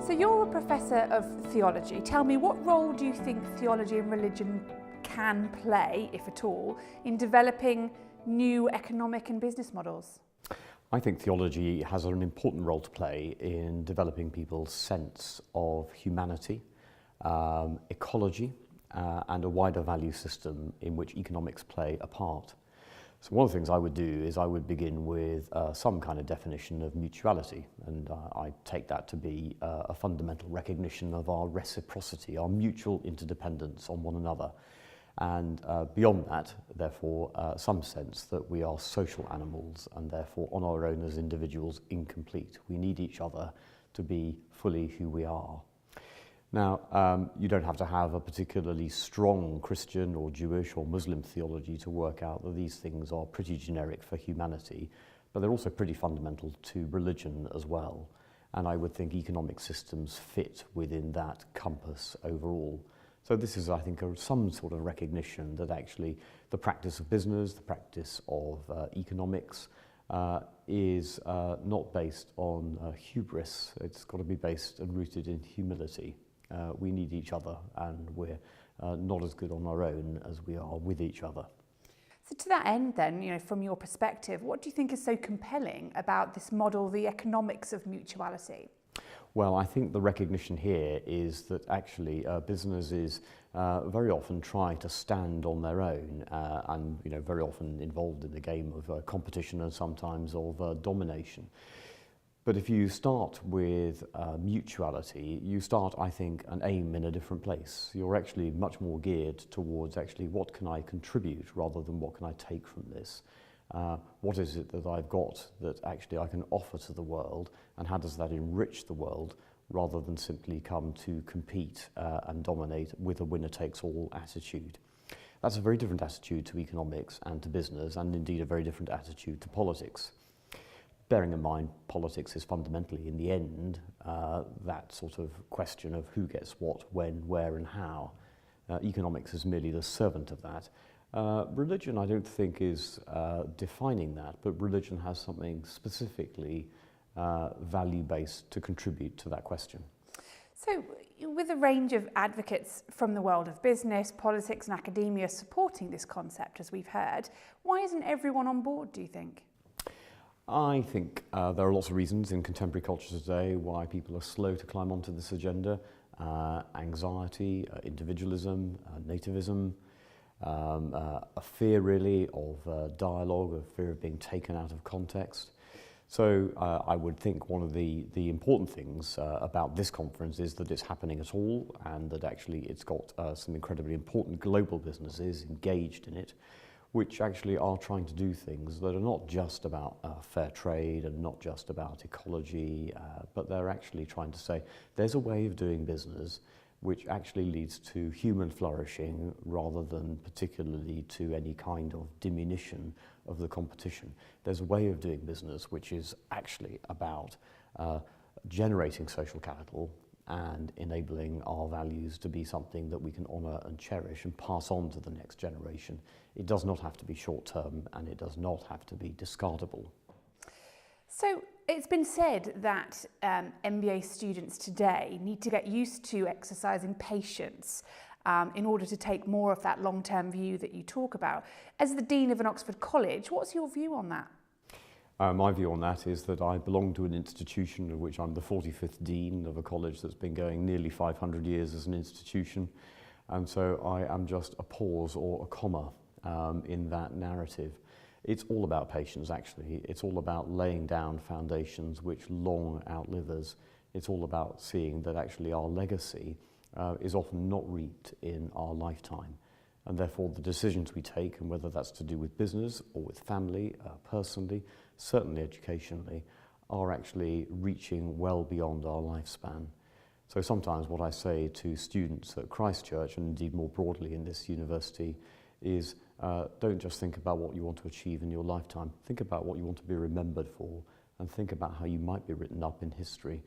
So you're a professor of theology. Tell me, what role do you think theology and religion can play, if at all, in developing new economic and business models? I think theology has an important role to play in developing people's sense of humanity, ecology, and a wider value system in which economics play a part. So one of the things I would do is I would begin with some kind of definition of mutuality, and I take that to be a fundamental recognition of our reciprocity, our mutual interdependence on one another. And beyond that, therefore, some sense that we are social animals and therefore on our own as individuals incomplete. We need each other to be fully who we are. Now, you don't have to have a particularly strong Christian or Jewish or Muslim theology to work out that these things are pretty generic for humanity, but they're also pretty fundamental to religion as well. And I would think economic systems fit within that compass overall. So this is, I think, some sort of recognition that actually the practice of business, the practice of economics is not based on hubris. It's got to be based and rooted in humility. We need each other, and we're not as good on our own as we are with each other. So to that end then, from your perspective, what do you think is so compelling about this model, the economics of mutuality? Well, I think the recognition here is that actually businesses very often try to stand on their own and very often involved in the game of competition and sometimes of domination. But if you start with mutuality, you start, I think, and aim in a different place. You're actually much more geared towards actually what can I contribute rather than what can I take from this. What is it that I've got that actually I can offer to the world, and how does that enrich the world rather than simply come to compete and dominate with a winner-takes-all attitude. That's a very different attitude to economics and to business, and indeed a very different attitude to politics. Bearing in mind, politics is fundamentally, in the end, that sort of question of who gets what, when, where and how. Economics is merely the servant of that. Religion, I don't think, is defining that, but religion has something specifically value-based to contribute to that question. So, with a range of advocates from the world of business, politics and academia supporting this concept, as we've heard, why isn't everyone on board, do you think? I think there are lots of reasons in contemporary culture today why people are slow to climb onto this agenda. Anxiety, individualism, nativism, a fear really of dialogue, a fear of being taken out of context. So I would think one of the important things about this conference is that it's happening at all, and that actually it's got some incredibly important global businesses engaged in it, which actually are trying to do things that are not just about fair trade and not just about ecology, but they're actually trying to say there's a way of doing business which actually leads to human flourishing rather than particularly to any kind of diminution of the competition. There's a way of doing business which is actually about generating social capital and enabling our values to be something that we can honour and cherish and pass on to the next generation. It does not have to be short-term, and it does not have to be discardable. So it's been said that MBA students today need to get used to exercising patience in order to take more of that long-term view that you talk about. As the Dean of an Oxford college, what's your view on that? My view on that is that I belong to an institution of which I'm the 45th Dean of a college that's been going nearly 500 years as an institution, and so I am just a pause or a comma in that narrative. It's all about patience, actually. It's all about laying down foundations which long outlive us. It's all about seeing that actually our legacy is often not reaped in our lifetime. And therefore the decisions we take, and whether that's to do with business or with family, personally, certainly educationally, are actually reaching well beyond our lifespan. So sometimes what I say to students at Christ Church, and indeed more broadly in this university, is don't just think about what you want to achieve in your lifetime. Think about what you want to be remembered for, and think about how you might be written up in history,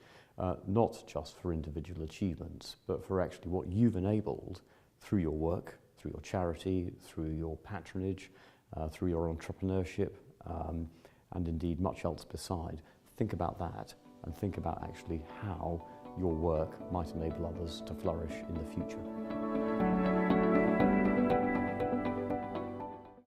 not just for individual achievements, but for actually what you've enabled through your work, through your charity, through your patronage, through your entrepreneurship, and indeed much else beside. Think about that, and think about actually how your work might enable others to flourish in the future.